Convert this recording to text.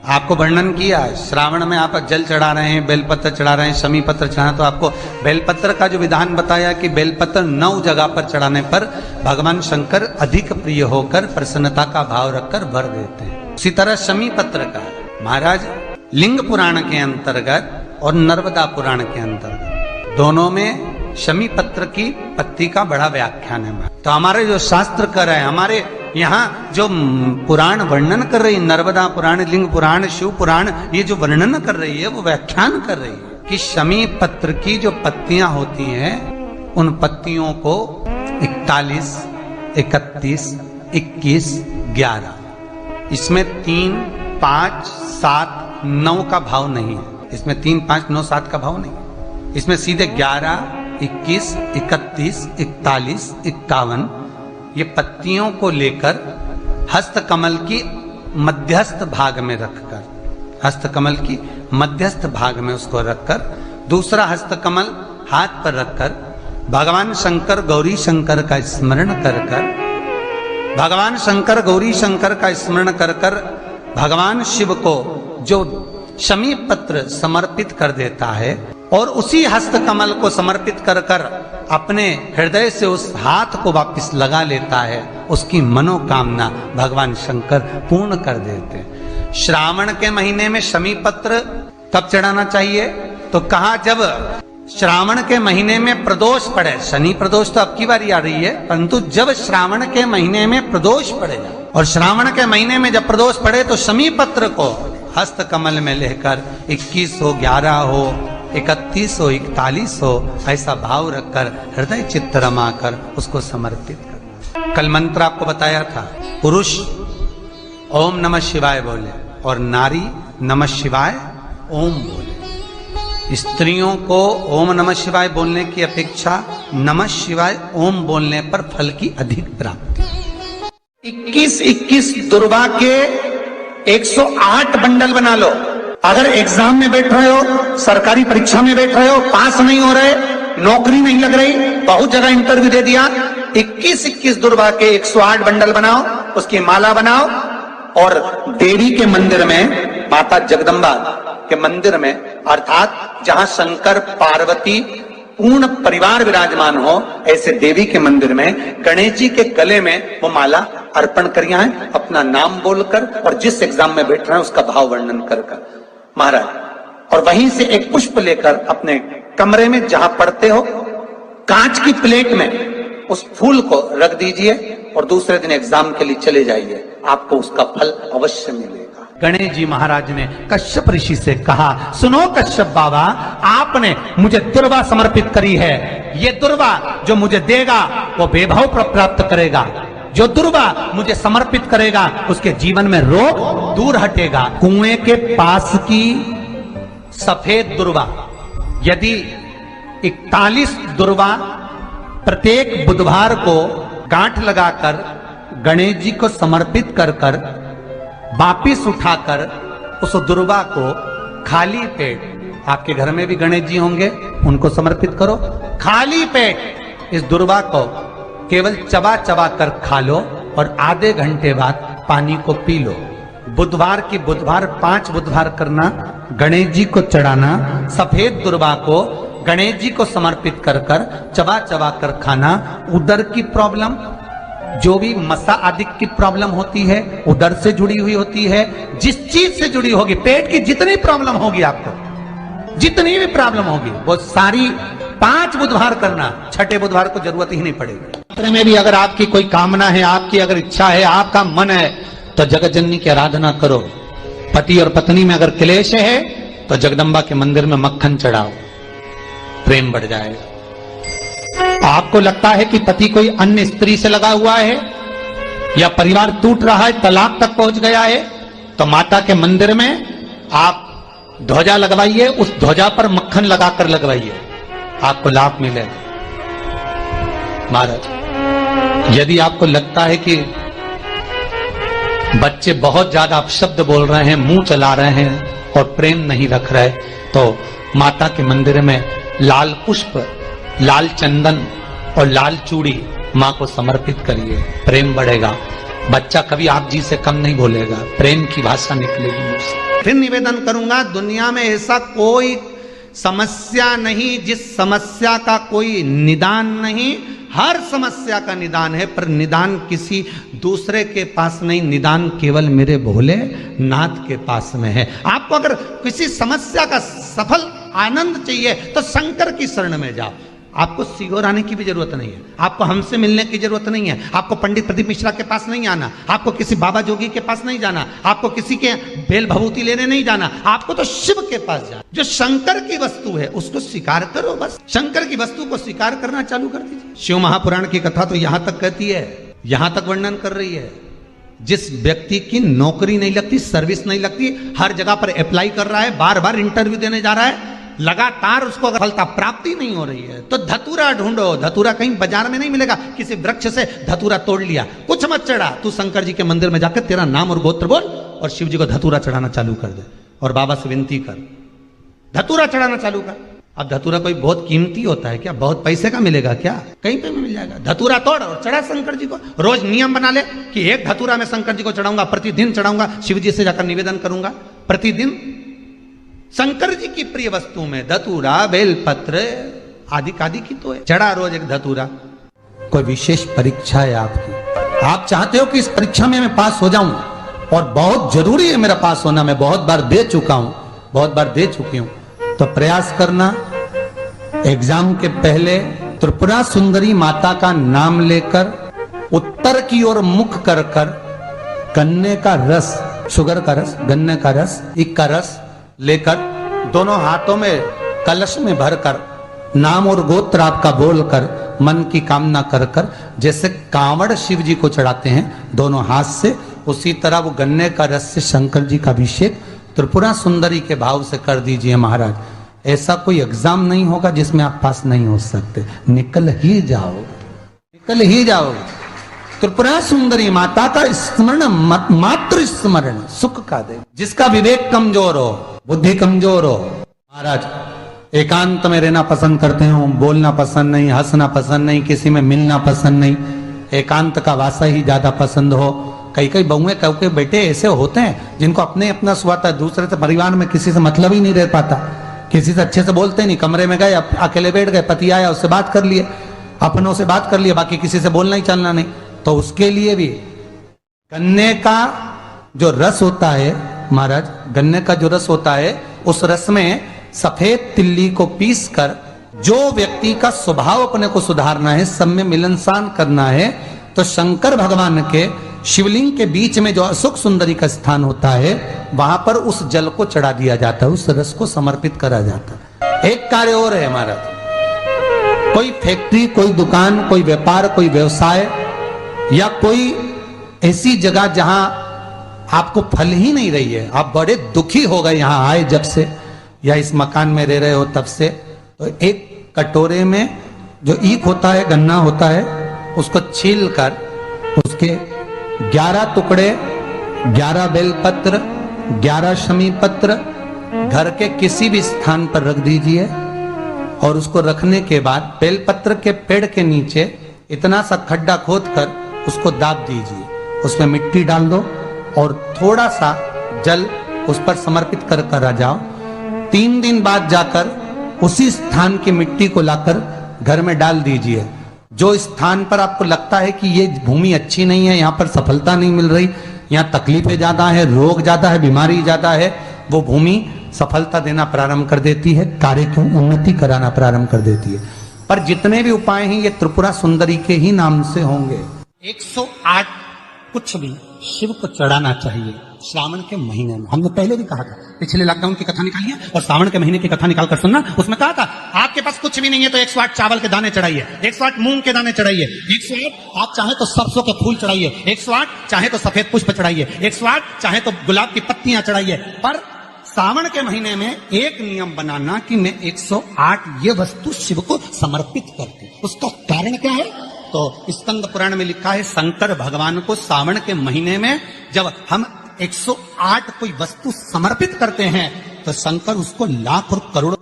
आपको वर्णन किया, श्रावण में आप जल चढ़ा रहे हैं, बेलपत्र चढ़ा रहे हैं, शमी पत्र चढ़ा, तो आपको बेलपत्र का जो विधान बताया कि बेलपत्र 9 जगह पर चढ़ाने पर भगवान शंकर अधिक प्रिय होकर प्रसन्नता का भाव रखकर वर देते हैं। उसी तरह शमी पत्र का महाराज लिंग पुराण के अंतर्गत और नर्मदा पुराण के अंतर्गत दोनों में शमी पत्र की पत्ती का बड़ा व्याख्यान है। तो हमारे जो शास्त्र कर रहे हैं, हमारे यहाँ जो पुराण वर्णन कर रही है, नर्मदा पुराण, लिंग पुराण, शिव पुराण, ये जो वर्णन कर रही है वो व्याख्यान कर रही है कि शमी पत्र की जो पत्तियां होती हैं उन पत्तियों को 41, 31, 21, 11, इसमें 3, 5, 7, 9 का भाव नहीं है। इसमें 3, 5, 9, 7 का भाव नहीं है। इसमें सीधे 11, 21, 31, 41, 51 ये पत्तियों को लेकर हस्तकमल की मध्यस्थ भाग में रखकर, हस्तकमल की मध्यस्थ भाग में उसको रखकर, दूसरा हस्तकमल हाथ पर रखकर भगवान शंकर गौरी शंकर का स्मरण कर कर, भगवान शंकर गौरी शंकर का स्मरण कर कर भगवान शिव को जो शमी पत्र समर्पित कर देता है और उसी हस्तकमल को समर्पित कर कर अपने हृदय से उस हाथ को वापस लगा लेता है, उसकी मनोकामना भगवान शंकर पूर्ण कर देते हैं। श्रावण के महीने में शमी पत्र कब चढ़ाना चाहिए? तो कहा जब श्रावण के महीने में प्रदोष पड़े। शनि प्रदोष तो अब की बारी आ रही है, परंतु जब श्रावण के महीने में प्रदोष पड़ेगा और श्रावण के महीने में जब प्रदोष पड़े तो शमी पत्र को हस्त कमल में लेकर 21 हो, 11 हो, 31 हो, 41 हो, ऐसा भाव रखकर हृदय चित्त रमा कर उसको समर्पित कर। कल मंत्र आपको बताया था, पुरुष ओम नमः शिवाय बोले और नारी नमः शिवाय ओम बोले। स्त्रियों को ओम नमः शिवाय बोलने की अपेक्षा नमः शिवाय ओम बोलने पर फल की अधिक प्राप्ति। 21-21 दुर्वा के 108 बंडल बना लो। अगर एग्जाम में बैठ रहे हो, सरकारी परीक्षा में बैठ रहे हो, पास नहीं हो रहे, नौकरी नहीं लग रही, बहुत जगह इंटरव्यू दे दिया, 21-21 दुर्वा के 108 बंडल बनाओ, उसकी माला बनाओ और देवी के मंदिर में, माता जगदम्बा के मंदिर में, अर्थात जहां शंकर पार्वती पूर्ण परिवार विराजमान हो, ऐसे देवी के मंदिर में गणेश जी के गले में वो माला अर्पण करिया है, अपना नाम बोलकर और जिस एग्जाम में बैठ रहे हैं उसका भाव वर्णन कर महाराज, और वहीं से एक पुष्प लेकर अपने कमरे में जहां पढ़ते हो कांच की प्लेट में उस फूल को रख दीजिए और दूसरे दिन एग्जाम के लिए चले जाइए, आपको उसका फल अवश्य मिलेगा। गणेश जी महाराज ने कश्यप ऋषि से कहा, सुनो कश्यप बाबा, आपने मुझे दुर्वा समर्पित करी है, ये दुर्वा जो मुझे देगा वो वैभव प्राप्त करेगा, जो दुर्वा मुझे समर्पित करेगा उसके जीवन में रोग दूर हटेगा। कुएं के पास की सफेद दुर्वा यदि 41 दुर्वा प्रत्येक बुधवार को गांठ लगाकर गणेश जी को समर्पित कर कर वापिस उठाकर उस दुर्वा को खाली पेट, आपके घर में भी गणेश जी होंगे, उनको समर्पित करो, खाली पेट इस दुर्वा को केवल चबा चबा कर खा लो और आधे घंटे बाद पानी को पी लो। बुधवार की बुधवार 5 बुधवार करना, गणेश जी को चढ़ाना, सफेद दुर्वा को गणेश जी को समर्पित कर कर चबा चबा कर खाना। उदर की प्रॉब्लम, जो भी मसा आदि की प्रॉब्लम होती है उदर से जुड़ी हुई होती है, जिस चीज से जुड़ी होगी, पेट की जितनी प्रॉब्लम होगी, आपको जितनी भी प्रॉब्लम होगी वो सारी 5 बुधवार करना, छठे बुधवार को जरूरत ही नहीं पड़ेगी। में भी अगर आपकी कोई कामना है, आपकी अगर इच्छा है, आपका मन है तो जगत जननी की आराधना करो। पति और पत्नी में अगर क्लेश है तो जगदम्बा के मंदिर में मक्खन चढ़ाओ, प्रेम बढ़ जाएगा। आपको लगता है कि पति कोई अन्य स्त्री से लगा हुआ है या परिवार टूट रहा है, तलाक तक पहुंच गया है, तो माता के मंदिर में आप ध्वजा लगवाइए, उस ध्वजा पर मक्खन लगाकर लगवाइए, आपको लाभ मिलेगा। महाराज, यदि आपको लगता है कि बच्चे बहुत ज्यादा अपशब्द बोल रहे हैं, मुंह चला रहे हैं और प्रेम नहीं रख रहे, तो माता के मंदिर में लाल पुष्प, लाल चंदन और लाल चूड़ी माँ को समर्पित करिए, प्रेम बढ़ेगा। बच्चा कभी आप जी से कम नहीं बोलेगा, प्रेम की भाषा निकलेगी मुझसे। फिर निवेदन करूंगा, दुनिया में ऐसा कोई समस्या नहीं जिस समस्या का कोई निदान नहीं। हर समस्या का निदान है, पर निदान किसी दूसरे के पास नहीं, निदान केवल मेरे भोले नाथ के पास में है। आपको अगर किसी समस्या का सफल आनंद चाहिए तो शंकर की शरण में जाओ। आपको सीहोर आने की भी जरूरत नहीं है, आपको हमसे मिलने की जरूरत नहीं है, आपको पंडित प्रदीप मिश्रा के पास नहीं आना, आपको किसी बाबा जोगी के पास नहीं जाना, आपको किसी के बेल भभूति लेने नहीं जाना, आपको तो शिव के पास जाना। जो शंकर की वस्तु है उसको स्वीकार करो, बस शंकर की वस्तु को स्वीकार करना चालू कर दीजिए। शिव महापुराण की कथा तो यहां तक कहती है, यहां तक वर्णन कर रही है, जिस व्यक्ति की नौकरी नहीं लगती, सर्विस नहीं लगती, हर जगह पर अप्लाई कर रहा है, बार बार इंटरव्यू देने जा रहा है, लगातार उसको सफलता प्राप्ति नहीं हो रही है, तो धतूरा ढूंढो। धतूरा कहीं बाजार में नहीं मिलेगा, किसी वृक्ष से धतूरा तोड़ लिया, कुछ मत चढ़ा, तू शंकर जी के मंदिर में जाकर तेरा नाम और गोत्र बोल और शिव जी को धतूरा चढ़ाना चालू कर दे और बाबा से विनती कर, धतूरा चढ़ाना चालू कर। अब धतूरा कोई बहुत कीमती होता है क्या? बहुत पैसे का मिलेगा क्या? कहीं पे मिल जाएगा। धतूरा तोड़ और चढ़ा शंकर जी को। रोज नियम बना ले कि एक धतूरा मैं शंकर जी को चढ़ाऊंगा, प्रतिदिन चढ़ाऊंगा, शिव जी से जाकर निवेदन करूंगा प्रतिदिन। शंकर जी की प्रिय वस्तु में धतूरा, बेलपत्र आदि आदि की तो है, चढ़ा रोज एक धतूरा। कोई विशेष परीक्षा है आपकी, आप चाहते हो कि इस परीक्षा में मैं पास हो जाऊं और बहुत जरूरी है मेरा पास होना, मैं बहुत बार दे चुका हूं, बहुत बार दे चुकी हूं, तो प्रयास करना। एग्जाम के पहले त्रिपुरा सुंदरी माता का नाम लेकर उत्तर की ओर मुख कर कर गन्ने का रस, शुगर का रस, गन्ने का रस, ईख का रस लेकर दोनों हाथों में कलश में भरकर नाम और गोत्र आपका बोलकर मन की कामना कर कर, जैसे कांवड़ शिव जी को चढ़ाते हैं दोनों हाथ से, उसी तरह वो गन्ने का रस से शंकर जी का अभिषेक त्रिपुरा सुंदरी के भाव से कर दीजिए महाराज। ऐसा कोई एग्जाम नहीं होगा जिसमें आप पास नहीं हो सकते, निकल ही जाओगे, निकल ही जाओगे। त्रिपुरा सुंदरी माता का स्मरण, मात्र स्मरण सुख का दे। जिसका विवेक कमजोर हो, बुद्धि कमजोर हो, महाराज एकांत में रहना पसंद करते हो, बोलना पसंद नहीं, हंसना पसंद नहीं, किसी में मिलना पसंद नहीं, एकांत का वासा ही ज्यादा पसंद हो। कई कई बहुएं कई बेटे ऐसे होते हैं जिनको अपने अपना स्वार्थ है, दूसरे से परिवार में किसी से मतलब ही नहीं रह पाता, किसी से अच्छे से बोलते नहीं, कमरे में गए अकेले बैठ गए, पति आया उससे बात कर लिए, अपनों से बात कर लिए, बाकी किसी से बोलना ही चलना नहीं। तो उसके लिए भी गन्ने का जो रस होता है महाराज, गन्ने का जो रस होता है, उस रस में सफेद तिल्ली को पीस कर जो व्यक्ति का स्वभाव अपने को सुधारना है, सब में मिलनसान करना है, तो शंकर भगवान के शिवलिंग के बीच में जो अशोक सुंदरी का स्थान होता है, वहां पर उस जल को चढ़ा दिया जाता है, उस रस को समर्पित करा जाता है। एक कार्य और है महाराज, कोई फैक्ट्री, कोई दुकान, कोई व्यापार, कोई व्यवसाय या कोई ऐसी जगह जहां आपको फल ही नहीं रही है, आप बड़े दुखी हो गए यहां आए जब से, या इस मकान में रह रहे हो तब से, तो एक कटोरे में जो ईख होता है, गन्ना होता है, उसको छील कर उसके 11 टुकड़े, 11 बेलपत्र, 11 शमी पत्र घर के किसी भी स्थान पर रख दीजिए। और उसको रखने के बाद बेलपत्र के पेड़ के नीचे इतना सा खड्डा खोद कर उसको दाब दीजिए, उसमें मिट्टी डाल दो और थोड़ा सा जल उस पर समर्पित कर कर आ जाओ। 3 दिन बाद जाकर उसी स्थान की मिट्टी को लाकर घर में डाल दीजिए। जो स्थान पर आपको लगता है कि ये भूमि अच्छी नहीं है, यहाँ पर सफलता नहीं मिल रही, यहाँ तकलीफें ज्यादा है, रोग ज्यादा है, बीमारी ज्यादा है, वो भूमि सफलता देना प्रारंभ कर देती है, कार्य की उन्नति कराना प्रारंभ कर देती है। पर जितने भी उपाय हैं ये त्रिपुरा सुंदरी के ही नाम से होंगे। 108 कुछ भी शिव को चढ़ाना चाहिए श्रावण के महीने में। हमने पहले भी कहा था, पिछले लॉकडाउन की कथा निकालिए और श्रावण के महीने की कथा निकाल कर सुनना। उसमें कहा था आपके पास कुछ भी नहीं है तो 108 चावल के दाने चढ़ाइए, 108 मूंग के दाने चढ़ाइए, 108 आप चाहे तो सरसों के फूल चढ़ाइए, 108 चाहे तो सफेद पुष्प चढ़ाइए, 108 चाहे तो गुलाब की पत्तियां चढ़ाइए। पर श्रावण के महीने में एक नियम बनाना कि मैं 108 ये वस्तु शिव को समर्पित करती। उसका कारण क्या है? तो स्कंद पुराण में लिखा है, शंकर भगवान को श्रावण के महीने में जब हम 108 कोई वस्तु समर्पित करते हैं तो शंकर उसको लाख और करोड़